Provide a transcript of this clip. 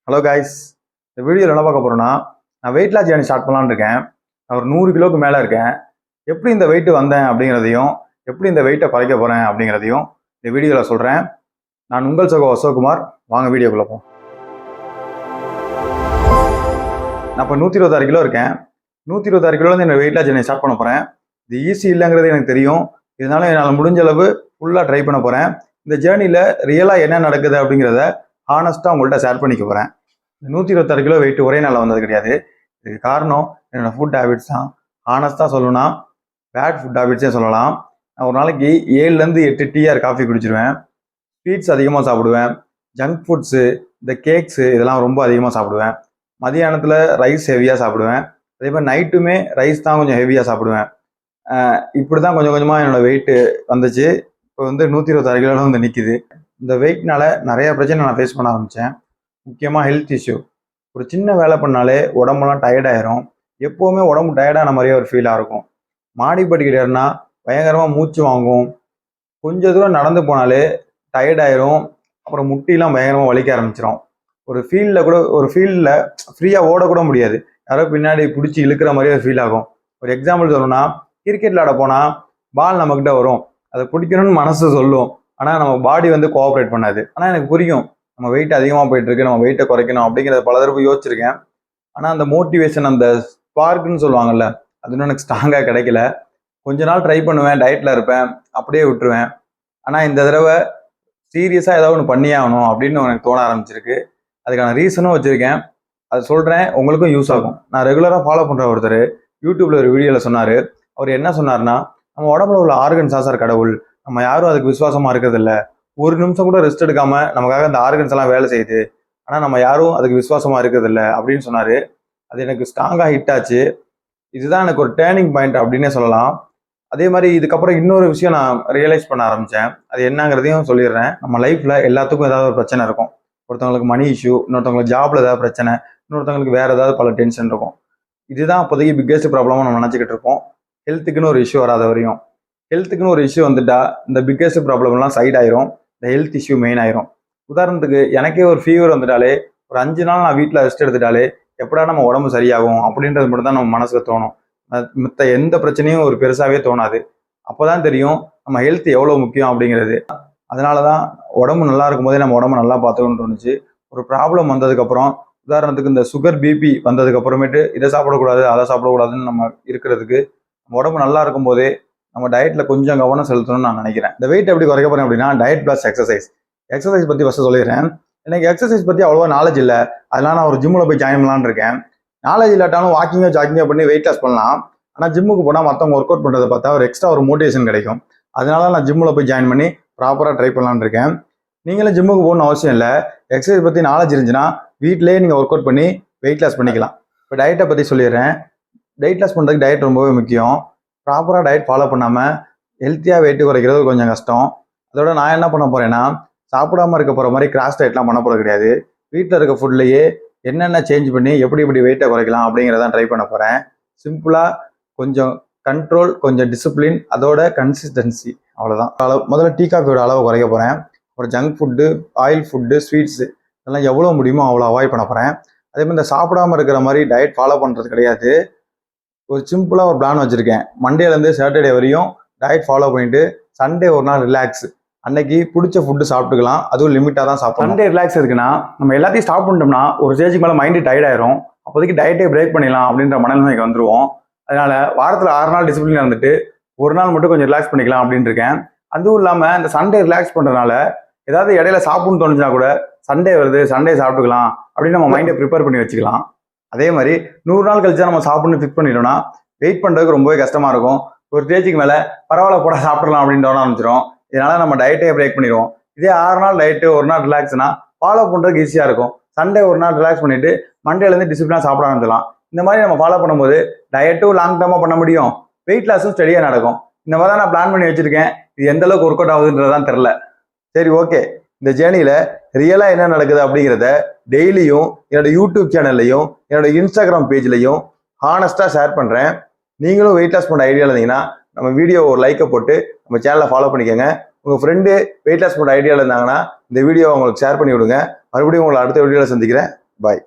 Hello guys, இந்த வீடியோவில் என்ன பார்க்க போகிறோன்னா, நான் வெயிட் லாஸ் ஜேர்னி ஸ்டார்ட் பண்ணலான்னு இருக்கேன். நான் ஒரு 100 கிலோவுக்கு மேலே இருக்கேன். எப்படி இந்த வெயிட் வந்தேன் அப்படிங்கிறதையும், எப்படி இந்த வெயிட்டை குறைக்க போகிறேன் அப்படிங்கிறதையும் இந்த வீடியோவில் சொல்கிறேன். நான் உங்கள் சகோ அசோக்குமார். வாங்க வீடியோக்குள்ளே போவோம். நான் இப்போ 126 கிலோ இருக்கேன். 126 கிலோலேருந்து என்னோட வெயிட் லாஸ் ஜேர்னி ஸ்டார்ட் பண்ண போகிறேன். இது ஈஸி இல்லைங்கிறது எனக்கு தெரியும். இதனால என்னால் முடிஞ்ச அளவு ஃபுல்லாக ட்ரை பண்ண போகிறேன். இந்த ஜேர்னியில் ரியலாக என்ன நடக்குது அப்படிங்கிறத ஹானஸ்ட்டாக உங்கள்கிட்ட ஷேர் பண்ணிக்க போகிறேன். 126 கிலோ வெயிட் ஒரே நாளில் வந்தது கிடையாது. இதுக்கு காரணம் என்னோடய ஃபுட் ஹேபிட்ஸ் தான். ஹானஸ்ட்டாக சொல்லணும்னா பேட் ஃபுட் ஹேபிட்ஸே சொல்லலாம். நான் ஒரு நாளைக்கு 7லேருந்து 8 டீஆர் காஃபி குடிச்சிருவேன். ஸ்வீட்ஸ் அதிகமாக சாப்பிடுவேன். ஜங்க் ஃபுட்ஸு, இந்த கேக்ஸு இதெல்லாம் ரொம்ப அதிகமாக சாப்பிடுவேன். மதியானத்தில் ரைஸ் ஹெவியாக சாப்பிடுவேன். அதே மாதிரி நைட்டுமே ரைஸ் தான் கொஞ்சம் ஹெவியாக சாப்பிடுவேன். இப்படி தான் கொஞ்சம் கொஞ்சமாக என்னோடய வெயிட்டு வந்துச்சு. இப்போ 126 கிலோவில் வந்து நிற்கிது. இந்த வெயிட்னால நிறைய பிரச்சனை நான் ஃபேஸ் பண்ண ஆரம்பித்தேன். முக்கியமாக ஹெல்த் இஷ்யூ. ஒரு சின்ன வேலை பண்ணாலே உடம்புலாம் டயர்டாயிரும். எப்போவுமே உடம்பு டயர்டான மாதிரியே ஒரு ஃபீலாக இருக்கும். மாடிப்படிக்கிட்டு ஏறினா பயங்கரமாக மூச்சு வாங்கும். கொஞ்சம் தூரம் நடந்து போனாலே டயர்டாயிரும். அப்புறம் முட்டிலாம் பயங்கரமாக வலிக்க ஆரம்பிச்சிடும். ஒரு ஃபீல்டில் ஃப்ரீயாக ஓடக்கூட முடியாது. யாரோ பின்னாடி பிடிச்சி இழுக்கிற மாதிரியே ஃபீல் ஆகும். ஒரு எக்ஸாம்பிள் சொல்லணும்னா, கிரிக்கெட் விளாட போனால் பால் நம்மக்கிட்ட வரும். அதை பிடிக்கணும்னு மனசு சொல்லும். ஆனால் நம்ம பாடி கோஆப்ரேட் பண்ணாது. ஆனால் எனக்கு புரியும், நம்ம வெயிட் அதிகமாக போயிட்டுருக்கு, நம்ம வெயிட்டை குறைக்கணும் அப்படிங்கிறத பல தடவை யோசிச்சிருக்கேன். ஆனால் அந்த மோட்டிவேஷன், அந்த ஸ்பார்க்குன்னு சொல்லுவாங்கல்ல, அது இன்னும் எனக்கு ஸ்ட்ராங்காக கிடைக்கல. கொஞ்ச நாள் ட்ரை பண்ணுவேன், டயட்டில் இருப்பேன், அப்படியே விட்டுருவேன். ஆனால் இந்த தடவை சீரியஸாக ஏதாவது ஒன்று பண்ணியே ஆகணும் அப்படின்னு எனக்கு தோண ஆரம்பிச்சிருக்கு. அதுக்கான ரீசனும் வச்சுருக்கேன். அது சொல்கிறேன், உங்களுக்கும் யூஸ் ஆகும். நான் ரெகுலராக ஃபாலோ பண்ணுற ஒருத்தர் யூடியூப்பில் ஒரு வீடியோவில் சொன்னார். அவர் என்ன சொன்னார்னா, நம்ம உடம்புல உள்ள ஆர்கன்ஸ் சார் கடவுள், நம்ம யாரும் அதுக்கு விசுவாசமாக இருக்கிறது இல்லை. ஒரு நிமிஷம் கூட ரெஸ்ட் எடுக்காமல் நமக்காக அந்த ஆர்கன்ஸ் எல்லாம் வேலை செய்யுது. ஆனால் நம்ம யாரும் அதுக்கு விசுவாசமாக இருக்கிறது இல்லை அப்படின்னு சொன்னார். அது எனக்கு ஸ்ட்ராங்காக ஹிட் ஆச்சு. இதுதான் எனக்கு ஒரு டேர்னிங் பாயிண்ட் அப்படின்னே சொல்லலாம். அதே மாதிரி இதுக்கப்புறம் இன்னொரு விஷயம் நான் ரியலைஸ் பண்ண ஆரம்பித்தேன். அது என்னங்கிறதையும் சொல்லிடுறேன். நம்ம லைஃப்பில் எல்லாத்துக்கும் ஏதாவது ஒரு பிரச்சனை இருக்கும். ஒருத்தவங்களுக்கு மணி இஷ்யூ, இன்னொருத்தவங்களுக்கு ஜாப்ல ஏதாவது பிரச்சனை, இன்னொருத்தவங்களுக்கு வேறு ஏதாவது பல டென்ஷன் இருக்கும். இதுதான் அப்போதைக்கு பிக்கெஸ்ட் ப்ராப்ளமாக நம்ம நினச்சிக்கிட்டு இருக்கோம். ஹெல்த்துக்குன்னு ஒரு இஷ்யூ வராத வரையும். ஹெல்த்துக்குன்னு ஒரு இஷ்யூ வந்துட்டா இந்த பிக்கெஸ்ட் ப்ராப்ளம்லாம் சைட் ஆயிரும். இந்த ஹெல்த் இஷ்யூ மெயின் ஆயிரும். உதாரணத்துக்கு எனக்கே ஒரு ஃபீவர் வந்துட்டாலே, ஒரு 5 நாள் நான் வீட்டில் ரெஸ்ட் எடுத்துட்டாலே எப்படா நம்ம உடம்பு சரியாகும் அப்படின்றது மட்டும் தான் நம்ம மனசுக்கு தோணும். மற்ற எந்த பிரச்சனையும் ஒரு பெருசாகவே தோணாது. அப்போதான் தெரியும் நம்ம ஹெல்த் எவ்வளோ முக்கியம் அப்படிங்கிறது. அதனால தான் உடம்பு நல்லா இருக்கும்போதே நம்ம உடம்பு நல்லா பார்த்துக்கணும்னு தோணுச்சு. ஒரு ப்ராப்ளம் வந்ததுக்கப்புறம், உதாரணத்துக்கு இந்த சுகர், பிபி வந்ததுக்கு அப்புறமேட்டு இதை சாப்பிடக்கூடாது அதை சாப்பிடக்கூடாதுன்னு நம்ம இருக்கிறதுக்கு, நம்ம உடம்பு நல்லா இருக்கும்போதே நம்ம டயட்ல கொஞ்சம் கவனம் செலுத்தணும்னு நான் நினைக்கிறேன். இந்த வெயிட் எப்படி குறைக்க போறேன் அப்படின்னா, டயட் பிளஸ் எக்ஸசைஸ். எக்ஸசைஸ் பற்றி ஃபர்ஸ்ட் சொல்லிடுறேன். எனக்கு எக்ஸசைஸ் பற்றி அவ்வளோவா நாலேஜ் இல்லை. அதனால நான் ஒரு ஜிம்மில் போய் ஜாயின் பண்ணலான்னு இருக்கேன். நாலேஜ் இல்லாட்டாலும் வாக்கிங்கோ ஜாக்கிங்கோ பண்ணி வெயிட் லாஸ் பண்ணலாம். ஆனால் ஜிம்முக்கு போனால் மற்றவங்க ஒர்க் அவுட் பண்ணுறதை பார்த்தா ஒரு எக்ஸ்ட்ரா ஒரு மோட்டிவேஷன் கிடைக்கும். அதனால நான் ஜிம்மில் போய் ஜாயின் பண்ணி ப்ராப்பராக ட்ரை பண்ணலான்னு இருக்கேன். நீங்களும் ஜிம்முக்கு போகணும்னு அவசியம் இல்லை. எக்ஸசைஸ் பற்றி நாலேஜ் இருந்துச்சுன்னா வீட்டிலேயே நீங்கள் ஒர்க் அவுட் பண்ணி வெயிட் லாஸ் பண்ணிக்கலாம். இப்போ டயட்டை பற்றி சொல்லிடுறேன். வெயிட் லாஸ் பண்ணுறதுக்கு டயட் ரொம்பவே முக்கியம். ப்ராப்பராக டயட் ஃபாலோ பண்ணாமல் ஹெல்த்தியாக வெயிட் குறைக்கிறது கொஞ்சம் கஷ்டம். அதோட நான் என்ன பண்ண போகிறேன்னா, சாப்பிடாமல் இருக்க போகிற மாதிரி கிராஷ் டயட்லாம் பண்ண போகிறது கிடையாது. வீட்டில் இருக்க ஃபுட்லேயே என்னென்ன சேஞ்ச் பண்ணி எப்படி வெயிட்டை குறைக்கலாம் அப்படிங்கிறதான் ட்ரை பண்ண போகிறேன். சிம்பிளாக கொஞ்சம் கண்ட்ரோல், கொஞ்சம் டிசிப்ளின், அதோட கன்சிஸ்டன்சி, அவ்வளோதான். முதல்ல டீ காஃபியோட அளவை குறைக்க போகிறேன். அப்புறம் junk food, oil food, sweets இதெல்லாம் எவ்வளோ முடியுமோ அவ்வளோ அவாய்ட் பண்ண போகிறேன். அதே மாதிரி இந்த சாப்பிடாமல் இருக்கிற மாதிரி டயட் ஃபாலோ பண்ணுறது கிடையாது. ஒரு சிம்பிளாக ஒரு பிளான் வச்சுருக்கேன். மண்டேலேருந்து சாட்டர்டே வரையும் டயட் ஃபாலோ பண்ணிட்டு சண்டே ஒரு நாள் ரிலாக்ஸ். அன்னைக்கு பிடிச்ச ஃபுட்டு சாப்பிட்டுக்கலாம். அதுவும் லிமிட்டாக தான் சாப்பிடணும். சண்டே ரிலாக்ஸ் இருக்குன்னா நம்ம எல்லாத்தையும் ஸ்டாப் பண்ணிட்டோம்னா ஒரு ஸ்டேஜுக்கு மேலே மைண்டு டயர்ட் ஆயிரும். அப்போதைக்கு டயட்டே பிரேக் பண்ணிடலாம் அப்படின்ற மனநிலைமைக்கு வந்துருவோம். அதனால வாரத்தில் 6 நாள் டிசிப்ளின் இருந்துட்டு ஒரு நாள் மட்டும் கொஞ்சம் ரிலாக்ஸ் பண்ணிக்கலாம் அப்படின்னு இருக்கேன். அதுவும் இல்லாமல் இந்த சண்டே ரிலாக்ஸ் பண்ணுறதுனால ஏதாவது இடையில சாப்பிட்ணுன்னு தோணுச்சுன்னா கூட சண்டே வருது, சண்டே சாப்பிட்டுக்கலாம் அப்படின்னு நம்ம மைண்டை ப்ரிப்பேர் பண்ணி வச்சுக்கலாம். அதே மாதிரி 100 நாள் கழிச்சா நம்ம சாப்பிட்ணுன்னு ஃபிக்ஸ் பண்ணிட்டோம்னா வெயிட் பண்ணுறதுக்கு ரொம்பவே கஷ்டமாக இருக்கும். ஒரு ஸ்டேஜுக்கு மேலே பரவாயில்ல கூட சாப்பிடலாம் அப்படின்னு தோண ஆரம்பிச்சிடும். இதனால நம்ம டயட்டே பிரேக் பண்ணிடுவோம். இதே 6 நாள் டயட்டு, ஒரு நாள் ரிலாக்ஸ்னா ஃபாலோ பண்ணுறதுக்கு ஈஸியாக இருக்கும். சண்டே ஒரு நாள் ரிலாக்ஸ் பண்ணிட்டு மண்டேலேருந்து டிசிப்ளினாக சாப்பிட ஆரம்பிச்சிடலாம். இந்த மாதிரி நம்ம ஃபாலோ பண்ணும்போது டயட்டும் லாங் டேர்மாக பண்ண முடியும், வெயிட் லாஸும் ஸ்டடியாக நடக்கும். இந்த மாதிரி தான் நான் பிளான் பண்ணி வச்சுருக்கேன். இது எந்த அளவுக்கு ஒர்க் அவுட் ஆகுதுன்றதான் தெரில. சரி, ஓகே. இந்த ஜேர்னியில் ரியலாக என்ன நடக்குது அப்படிங்கிறத டெய்லியும் என்னோட யூடியூப் சேனல்லையும் என்னோட இன்ஸ்டாகிராம் பேஜ்லையும் ஹானஸ்ட்டாக ஷேர் பண்ணுறேன். நீங்களும் வெயிட் லாஸ் பண்ண ஐடியாவில் இருந்தீங்கன்னா நம்ம வீடியோ ஒரு லைக்கை போட்டு நம்ம சேனலை ஃபாலோ பண்ணிக்கோங்க. உங்கள் ஃப்ரெண்டு வெயிட் லாஸ் பண்ண ஐடியாவில் இருந்தாங்கன்னா இந்த வீடியோவை உங்களுக்கு ஷேர் பண்ணி விடுங்க. மறுபடியும் உங்களை அடுத்த வீடியோவில் சந்திக்கிறேன். பாய்.